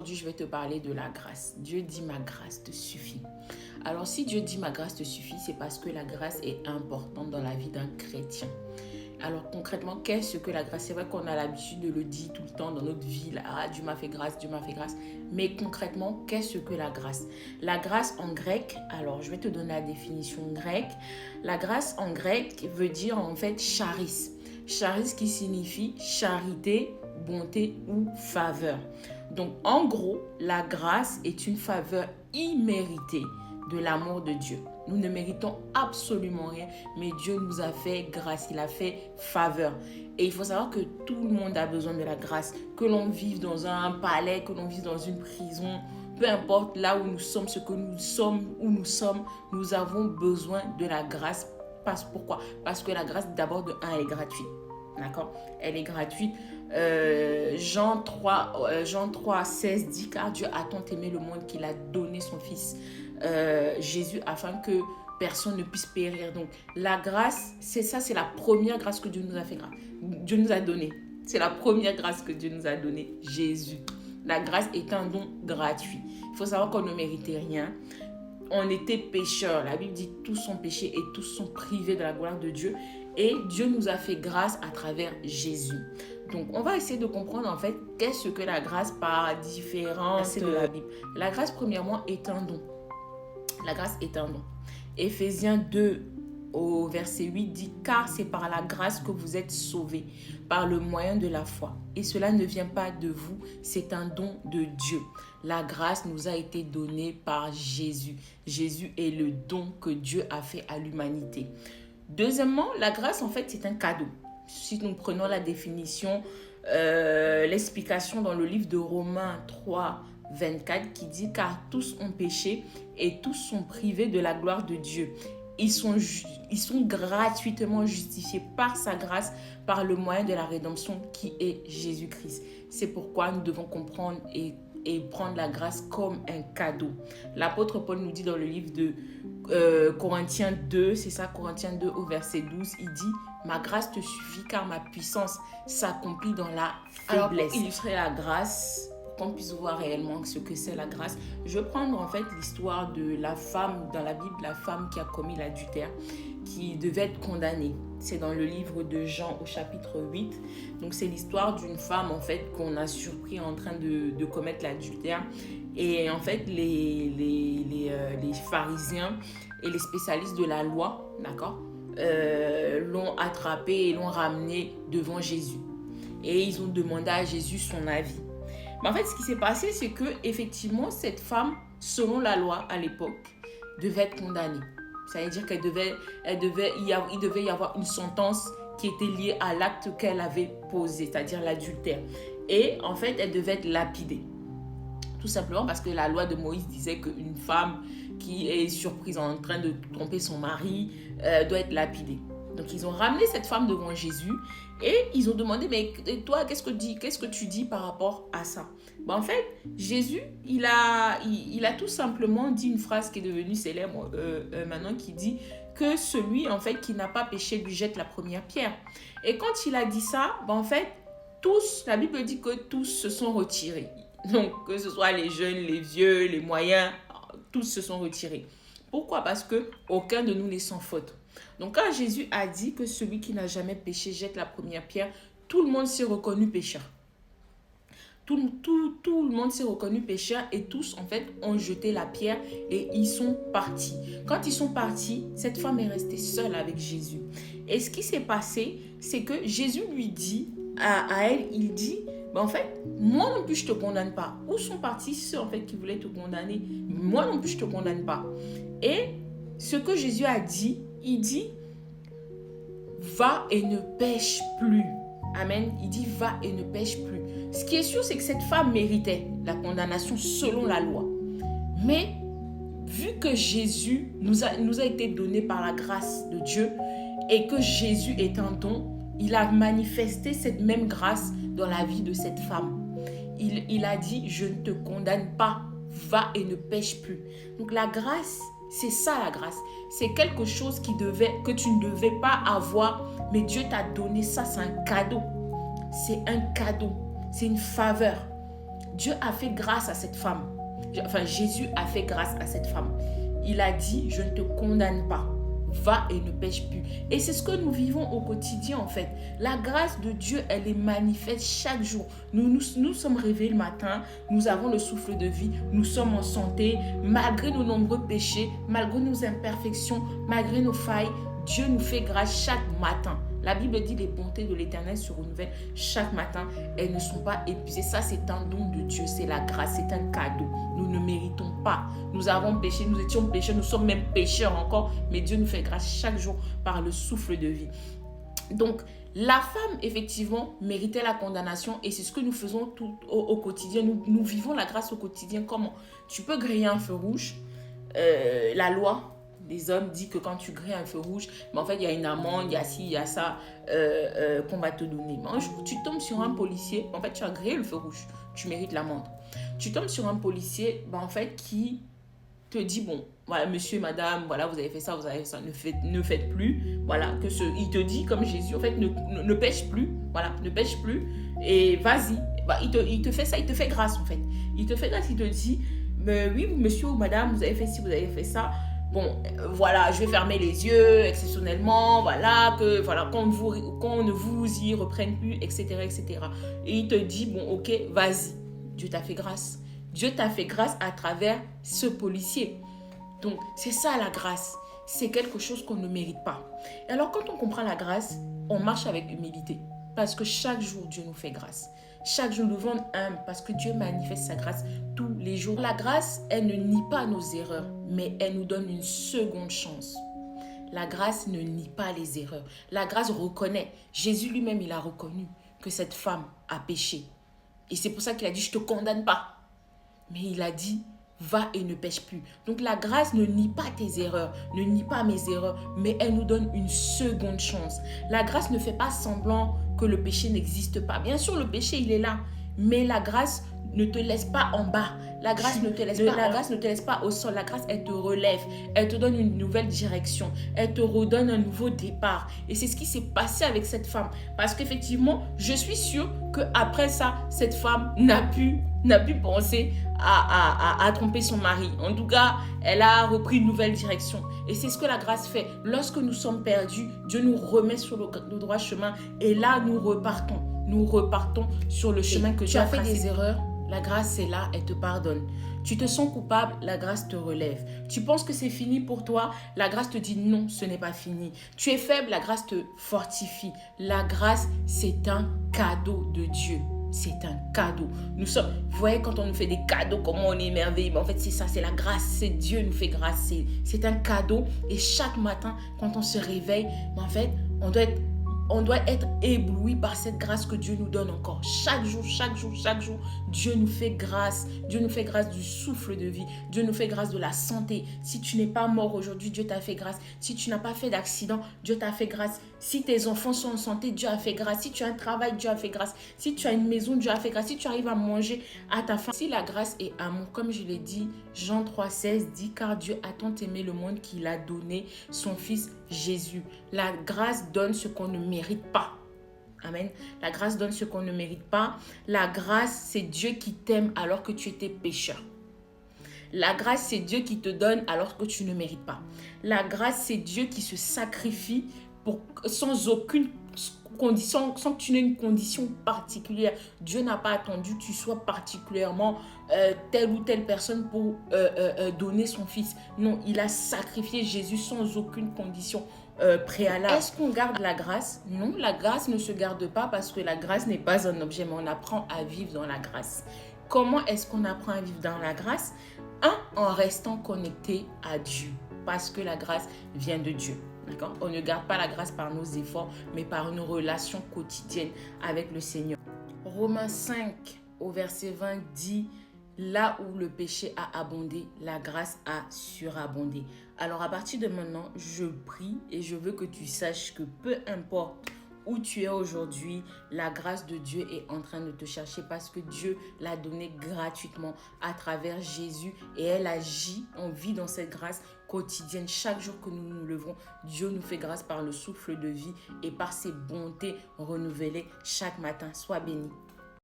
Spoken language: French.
Aujourd'hui, je vais te parler de la grâce. Dieu dit ma grâce te suffit. Alors, si Dieu dit ma grâce te suffit, c'est parce que la grâce est importante dans la vie d'un chrétien. Alors, concrètement, qu'est-ce que la grâce? C'est vrai qu'on a l'habitude de le dire tout le temps dans notre vie. Là, ah, Dieu m'a fait grâce, Dieu m'a fait grâce. Mais concrètement, qu'est-ce que la grâce? La grâce en grec, alors je vais te donner la définition grecque. La grâce en grec veut dire en fait charis. Charis qui signifie charité, bonté ou faveur. Donc, en gros, la grâce est une faveur imméritée de l'amour de Dieu. Nous ne méritons absolument rien, mais Dieu nous a fait grâce, il a fait faveur. Et il faut savoir que tout le monde a besoin de la grâce. Que l'on vive dans un palais, que l'on vive dans une prison, peu importe là où nous sommes, ce que nous sommes, où nous sommes, nous avons besoin de la grâce. Pourquoi? Parce que la grâce, d'abord, de un, elle est gratuite. D'accord? Elle est gratuite. Jean 3, 16 dit car Dieu a tant aimé le monde qu'il a donné son fils Jésus afin que personne ne puisse périr. Donc la grâce, c'est la première grâce que Dieu nous a fait. Dieu nous a donné. C'est la première grâce que Dieu nous a donnée, Jésus. La grâce est un don gratuit. Il faut savoir qu'on ne méritait rien. On était pécheurs. La Bible dit tous sont péchés et tous sont privés de la gloire de Dieu. Et Dieu nous a fait grâce à travers Jésus. Donc, on va essayer de comprendre en fait qu'est-ce que la grâce par différence de la Bible. La grâce, premièrement, est un don. La grâce est un don. Éphésiens 2 au verset 8 dit « Car c'est par la grâce que vous êtes sauvés, par le moyen de la foi. Et cela ne vient pas de vous, c'est un don de Dieu. La grâce nous a été donnée par Jésus. Jésus est le don que Dieu a fait à l'humanité. Deuxièmement, la grâce, en fait, c'est un cadeau. Si nous prenons la définition, l'explication dans le livre de Romains 3, 24 qui dit « Car tous ont péché et tous sont privés de la gloire de Dieu. Ils sont gratuitement justifiés par sa grâce, par le moyen de la rédemption qui est Jésus-Christ. » C'est pourquoi nous devons comprendre et prendre la grâce comme un cadeau. L'apôtre Paul nous dit dans le livre de Corinthiens 2, c'est ça, Corinthiens 2 au verset 12, il dit « Ma grâce te suffit car ma puissance s'accomplit dans la faiblesse. » Alors pour illustrer la grâce, qu'on puisse voir réellement ce que c'est la grâce, je vais prendre en fait l'histoire de la femme dans la Bible, la femme qui a commis l'adultère, qui devait être condamnée. C'est dans le livre de Jean au chapitre 8. Donc c'est l'histoire d'une femme en fait qu'on a surpris en train de commettre l'adultère. Et en fait les pharisiens et les spécialistes de la loi, d'accord, l'ont attrapée et l'ont ramenée devant Jésus. Et ils ont demandé à Jésus son avis. Mais en fait, ce qui s'est passé, c'est que effectivement, cette femme, selon la loi à l'époque, devait être condamnée. Ça veut dire qu'il devait y avoir une sentence qui était liée à l'acte qu'elle avait posé, c'est-à-dire l'adultère. Et en fait, elle devait être lapidée. Tout simplement parce que la loi de Moïse disait qu'une femme qui est surprise en train de tromper son mari doit être lapidée. Donc, ils ont ramené cette femme devant Jésus et ils ont demandé, mais toi, qu'est-ce que tu dis par rapport à ça? En fait, Jésus, il a tout simplement dit une phrase qui est devenue célèbre maintenant, qui dit que celui, en fait, qui n'a pas péché lui jette la première pierre. Et quand il a dit ça, en fait, la Bible dit que tous se sont retirés. Donc, que ce soit les jeunes, les vieux, les moyens, tous se sont retirés. Pourquoi? Parce qu'aucun de nous n'est sans faute. Donc, quand Jésus a dit que celui qui n'a jamais péché jette la première pierre, tout le monde s'est reconnu pécheur. Tout le monde s'est reconnu pécheur et tous, en fait, ont jeté la pierre et ils sont partis. Quand ils sont partis, cette femme est restée seule avec Jésus. Et ce qui s'est passé, c'est que Jésus lui dit à elle, il dit, en fait, moi non plus, je ne te condamne pas. Où sont partis ceux, en fait, qui voulaient te condamner? Moi non plus, je ne te condamne pas. Et ce que Jésus a dit, il dit, va et ne pêche plus. Amen. Il dit, va et ne pêche plus. Ce qui est sûr, c'est que cette femme méritait la condamnation selon la loi. Mais, vu que Jésus nous a été donné par la grâce de Dieu et que Jésus est un don, il a manifesté cette même grâce dans la vie de cette femme. Il a dit, je ne te condamne pas, va et ne pêche plus. Donc la grâce, c'est ça la grâce. C'est quelque chose que tu ne devais pas avoir, mais Dieu t'a donné ça, c'est un cadeau. C'est un cadeau, c'est une faveur. Dieu a fait grâce à cette femme. Enfin, Jésus a fait grâce à cette femme. Il a dit, je ne te condamne pas. Va et ne pêche plus. Et c'est ce que nous vivons au quotidien en fait. La grâce de Dieu, elle est manifeste chaque jour. Nous sommes réveillés le matin, nous avons le souffle de vie, nous sommes en santé, malgré nos nombreux péchés, malgré nos imperfections, malgré nos failles, Dieu nous fait grâce chaque matin. La Bible dit les bontés de l'Éternel se renouvellent chaque matin. Elles ne sont pas épuisées. Ça, c'est un don de Dieu. C'est la grâce. C'est un cadeau. Nous ne méritons pas. Nous avons péché. Nous étions pécheurs. Nous sommes même pécheurs encore. Mais Dieu nous fait grâce chaque jour par le souffle de vie. Donc, la femme, effectivement, méritait la condamnation. Et c'est ce que nous faisons tout au quotidien. Nous vivons la grâce au quotidien. Comment? Tu peux griller un feu rouge. La loi des hommes dit que quand tu grilles un feu rouge, mais en fait, il y a une amende, il y a ci, il y a ça qu'on va te donner. Mais un jour, tu tombes sur un policier, en fait, tu as grillé le feu rouge, tu mérites l'amende. Tu tombes sur un policier, en fait, qui te dit, bon, voilà, monsieur, madame, voilà, vous avez fait ça, ne faites plus. Voilà, il te dit, comme Jésus, en fait, ne pêche plus, voilà, ne pêche plus, et vas-y. Il te fait ça, il te fait grâce, en fait. Il te fait grâce, il te dit, mais oui, monsieur ou madame, vous avez fait ci, vous avez fait ça. Bon, voilà, je vais fermer les yeux exceptionnellement, voilà, qu'on ne vous y reprenne plus, etc., etc. Et il te dit, bon, ok, vas-y, Dieu t'a fait grâce. Dieu t'a fait grâce à travers ce policier. Donc, c'est ça la grâce. C'est quelque chose qu'on ne mérite pas. Et alors, quand on comprend la grâce, on marche avec humilité. Parce que chaque jour, Dieu nous fait grâce. Chaque jour, nous devons être humbles parce que Dieu manifeste sa grâce tous les jours. La grâce, elle ne nie pas nos erreurs, mais elle nous donne une seconde chance. La grâce ne nie pas les erreurs. La grâce reconnaît. Jésus lui-même, il a reconnu que cette femme a péché. Et c'est pour ça qu'il a dit, je ne te condamne pas. Mais il a dit, va et ne pêche plus. Donc la grâce ne nie pas tes erreurs, ne nie pas mes erreurs, mais elle nous donne une seconde chance. La grâce ne fait pas semblant que le péché n'existe pas. Bien sûr, le péché, il est là, mais la grâce ne te laisse pas en bas. La grâce ne te laisse pas au sol. La grâce, elle te relève. Elle te donne une nouvelle direction. Elle te redonne un nouveau départ. Et c'est ce qui s'est passé avec cette femme. Parce qu'effectivement, je suis sûre qu'après ça, cette femme n'a plus penser à tromper son mari. En tout cas, elle a repris une nouvelle direction. Et c'est ce que la grâce fait. Lorsque nous sommes perdus, Dieu nous remet sur le droit chemin. Et là, nous repartons. Nous repartons sur le chemin que Dieu a tracé. Tu as fait des erreurs, la grâce est là, elle te pardonne. Tu te sens coupable, la grâce te relève. Tu penses que c'est fini pour toi, la grâce te dit non, ce n'est pas fini. Tu es faible, la grâce te fortifie. La grâce, c'est un cadeau de Dieu. C'est un cadeau. Vous voyez, quand on nous fait des cadeaux, comment on est émerveillé. Mais en fait, c'est ça, c'est la grâce. C'est Dieu nous fait grâce. C'est un cadeau. Et chaque matin, quand on se réveille, en fait, on doit être ébloui par cette grâce que Dieu nous donne encore. Chaque jour, Dieu nous fait grâce. Dieu nous fait grâce du souffle de vie. Dieu nous fait grâce de la santé. Si tu n'es pas mort aujourd'hui, Dieu t'a fait grâce. Si tu n'as pas fait d'accident, Dieu t'a fait grâce. Si tes enfants sont en santé, Dieu a fait grâce. Si tu as un travail, Dieu a fait grâce. Si tu as une maison, Dieu a fait grâce. Si tu arrives à manger à ta faim. Si la grâce est amour, comme je l'ai dit, Jean 3,16 dit, car Dieu a tant aimé le monde qu'il a donné son Fils Jésus. La grâce donne ce qu'on ne mérite pas. Amen. La grâce donne ce qu'on ne mérite pas. La grâce, c'est Dieu qui t'aime alors que tu étais pécheur. La grâce, c'est Dieu qui te donne alors que tu ne mérites pas. La grâce, c'est Dieu qui se sacrifie sans aucune condition, sans que tu n'aies une condition particulière. Dieu n'a pas attendu que tu sois particulièrement telle ou telle personne pour donner son fils. Non, il a sacrifié Jésus sans aucune condition préalable. Est-ce qu'on garde la grâce? Non, la grâce ne se garde pas parce que la grâce n'est pas un objet, mais on apprend à vivre dans la grâce. Comment est-ce qu'on apprend à vivre dans la grâce? En restant connecté à Dieu, parce que la grâce vient de Dieu. D'accord? On ne garde pas la grâce par nos efforts, mais par une relation quotidienne avec le Seigneur. Romains 5, au verset 20, dit « Là où le péché a abondé, la grâce a surabondé. » Alors, à partir de maintenant, je prie et je veux que tu saches que peu importe où tu es aujourd'hui, la grâce de Dieu est en train de te chercher parce que Dieu l'a donné gratuitement à travers Jésus et elle agit, on vit dans cette grâce quotidienne. Chaque jour que nous nous levons, Dieu nous fait grâce par le souffle de vie et par ses bontés renouvelées chaque matin. Sois béni.